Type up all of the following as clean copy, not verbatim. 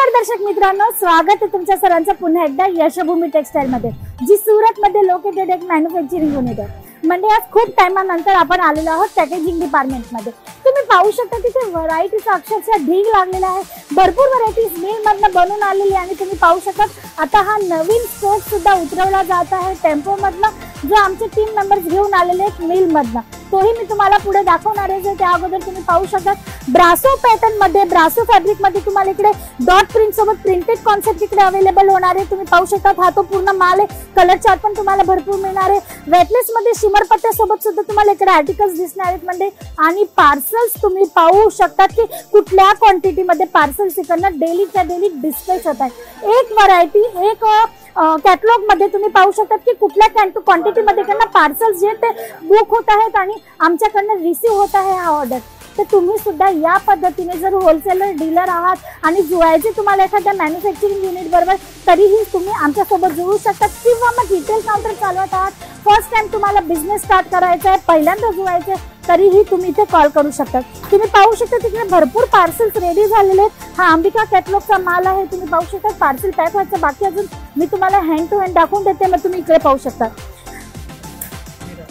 नमस्कार दर्शक मित्रांनो, स्वागत आहे तुमच्या सर्वांचं पुन्हा एकदा यशोभूमी टेक्सटाईल मध्ये, जी सुरत मध्ये लोकेटेड एक मॅन्युफॅक्चरिंग युनिट आहे. म्हणजे आज खूप टाइमानंतर आपण आलेलो आहोत पॅकेजिंग डिपार्टमेंट मध्ये. तुम्ही पाहू शकता तिथे व्हरायटीचा अक्षरशः ढीग लागलेला आहे. भरपूर व्हरायटीज मिल मधनं बनवून आलेली आणि तुम्ही पाहू शकता आता हा नवीन स्टॉक सुद्धा उतरवला जात आहे टेम्पो मधनं, जो आमचे टीम मेंबर्स घेऊन आलेले आहेत मिल मधनं. तोही मी तुम्हाला पुढे दाखवणार आहे. त्या अगोदर तुम्ही पाहू शकता ब्रासो पॅटर्न मध्ये, ब्रासो फॅब्रिक मध्ये तुम्हाला इकडे डॉट प्रिंट सोबत प्रिंटेड कॉन्सेप्ट इकडे अवेलेबल होणार आहे. तुम्ही पाहू शकता हा तो पूर्ण माल आहे. कलर चार्ट पण तुम्हाला भरपूर मिळणार आहे. वेटलेस मध्ये शिमर पट्ट्या सोबत सुद्धा तुम्हाला इकडे आर्टिकल्स दिसणार आहेत म्हणजे. आणि पार्सल्स तुम्ही पाहू शकता की कुठल्या क्वांटिटी मध्ये पार्सल्स इकडनं डेलीच्या डेली डिस्पॅच होत आहे. एक व्हरायटी एक कॅटलॉग मध्ये तुम्ही पाहू शकता की कुठल्या क्वांटिटी मध्ये पार्सल्स जे ते बुक होत आहेत आणि आमच्याकडनं रिसीव्ह होत आहे हा ऑर्डर. तर तुम्ही सुद्धा या पद्धतीने जर होलसेलर डीलर आहात आणि जुळायचे तुम्हाला एखाद्या मॅन्युफॅक्चरिंग युनिट बरोबर, तरीही तुम्ही आमच्यासोबत जुळू शकता. किंवा मग रिटेल काउंटर चालवत आहात, फर्स्ट टाइम तुम्हाला बिझनेस स्टार्ट करायचा आहे, पहिल्यांदा जुळायचं, तरीही तुम्ही इथे कॉल करू शकता. तुम्ही पाहू शकता तिकडे भरपूर पार्सल्स रेडी झालेले आहेत. हा अंबिका कॅटलॉगचा माल आहे. तुम्ही पाहू शकता पार्सल पॅक व्हायचं बाकी, अजून मी तुम्हाला हँड टू हँड दाखवून देते. मग तुम्ही इकडे पाहू शकता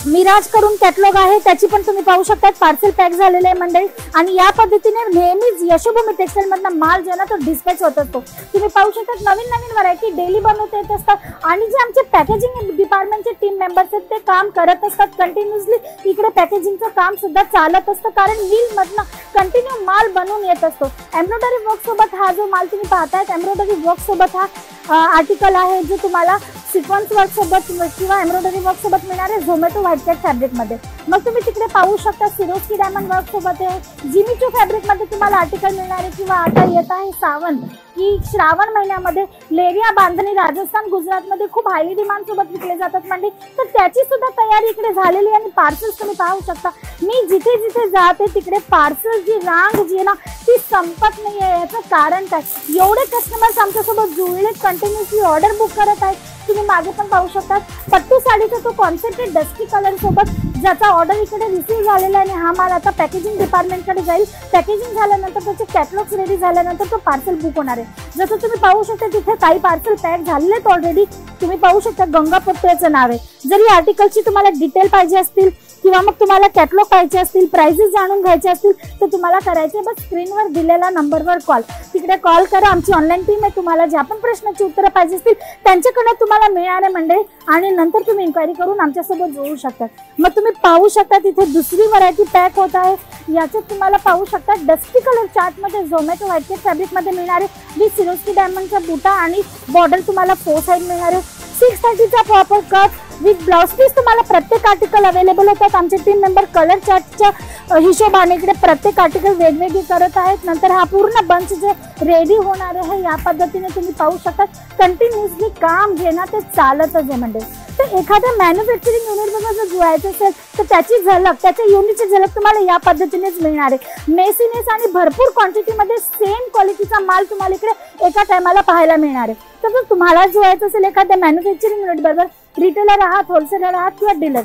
मिराज करून कॅटलॉग आहे, त्याची पण तुम्ही पाहू शकता पार्सल पॅक झालेले आहे मंडळी. आणि या पद्धतीने नेहमीच यशोभूमी टेक्सटाईल मधला माल जो ना तो डिस्पॅच होत असतो. तुम्ही पाहू शकता नवीन नवीन व्हरायटी डेली बनवता येत असतात आणि जे आमचे पॅकेजिंग डिपार्टमेंटचे टीम मेंबर्स आहेत ते काम करत असतात कंटिन्युअसली. इकडे पॅकेजिंगचं काम सुद्धा चालत असतं कारण मिल मधनं कंटिन्यू माल बनवून येत असतो. एम्ब्रॉयडरी वर्क सोबत हा जो माल तुम्ही पाहताय, एम्ब्रॉयडरी वर्क सोबत हा आर्टिकल आहे जो तुम्हाला सिक्वेन्स वर्क सोबत किंवा एम्ब्रॉयडरी वर्क सोबत मिळणार आहे झोमॅटो व्हाईट कट फॅब्रिक मध्ये. मग तुम्ही तिकडे पाहू शकता सिरोस्की डायमंड वर्क सोबत आहे, जिमीचू फॅब्रिक मध्ये तुम्हाला आर्टिकल मिळणार आहे. किंवा आता येत आहे सावन की श्रावण महिन्यामध्ये लेरिया बांधणी राजस्थान गुजरात मध्ये खूप हायली डिमांड सोबत विकले जातात म्हणजे. तर त्याची सुद्धा तयारी इकडे झालेली आणि पार्सल्स तुम्ही पाहू शकता. मी जिथे जिथे जाते तिकडे पार्सल जी रांग जी आहे ना ती संपत नाही आहे. याचं कारण काय, एवढे कस्टमर्स आमच्यासोबत जुळले, कंटिन्युअसली ऑर्डर बुक करत आहेत. तुम्ही मागे पण पाहू शकता पट्टू साडीचा तो कॉन्सेप्ट आहे डस्टी कलर सोबत, ज्याचा ऑर्डर इकडे रिसीव्ह झालेला आहे. आणि हा माल आता पॅकेजिंग डिपार्टमेंटकडे जाईल. पॅकेजिंग झाल्यानंतर त्याचे कॅटलॉग्स रेडी झाल्यानंतर तो पार्सल बुक होणार आहे. जसं तुम्ही पाहू शकता तिथे काही पार्सल पॅक झालेले आहेत ऑलरेडी. तुम्ही पाहू शकता गंगापत्र्याचं नाव आहे. जरी आर्टिकलची तुम्हाला डिटेल पाहिजे असतील किंवा मग तुम्हाला कॅटलॉग पाहिजे असतील, प्राइसेस जाणून घ्यायचे असतील, तर तुम्हाला करायचे बस स्क्रीनवर दिलेल्या नंबरवर कॉल. तिकडे कॉल करा, आमची ऑनलाईन टीम आहे. तुम्हाला ज्या पण प्रश्नाची उत्तरं पाहिजे असतील त्यांच्याकडे तुम्हाला मिळणार आहे मंडळी. आणि नंतर तुम्ही इन्क्वायरी करून आमच्यासोबत जोडू शकता. मग तुम्ही पाहू शकता तिथे दुसरी व्हरायटी पॅक होत आहे. याच्यात तुम्हाला पाहू शकता डस्टी कलर चार्ट मध्ये झोमॅटो व्हाईट कट फॅब्रिक मध्ये मिळणार आहे. विथ सिरोस्की डायमंडचा बुटा आणि बॉर्डर तुम्हाला 4 साइड मिळणार आहे. 630चा proper cut with blouse piece तुम्हाला प्रत्येक आर्टिकल अवेलेबल होतात. आमचे टीम मेंबर कलर चार्टच्या हिशोबाने इकडे प्रत्येक आर्टिकल वेगवेगळे करत आहेत. नंतर हा पूर्ण बंच जे रेडी होणार आहे या पद्धतीने तुम्ही पाहू शकता. कंटिन्युअसली काम जे ना ते चालतच आहे म्हणजे. तर एखाद्या मॅन्युफॅक्चरिंग युनिट बरोबर जर जुळायचं असेल तर त्याची झलक, त्याच्या युनिटची झलक तुम्हाला या पद्धतीनेच मिळणार आहे. मेसीनेस आणि भरपूर क्वांटिटीमध्ये सेम क्वालिटीचा माल तुम्हाला इकडे एका टायमाला पाहायला मिळणार आहे. तर जर तुम्हाला जुळायचं असेल एखाद्या मॅन्युफॅक्चरिंग युनिट बरोबर, रिटेलर आहात, होलसेलर आहात किंवा डीलर,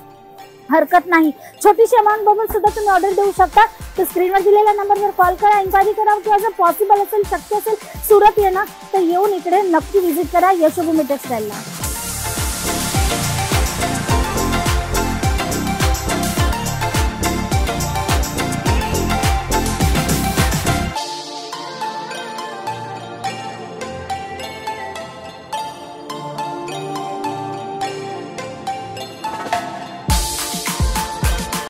हरकत नाही. छोटीशी अमाऊंट बरोबर सुद्धा तुम्ही ऑर्डर देऊ शकता. तर स्क्रीनवर दिलेल्या नंबरवर कॉल करा, इन्क्वायरी करा किंवा जर पॉसिबल असेल, शक्य असेल सुरत येणं तर येऊन इकडे नक्की व्हिजिट करा यशोभूमी टेक्सटाईलला.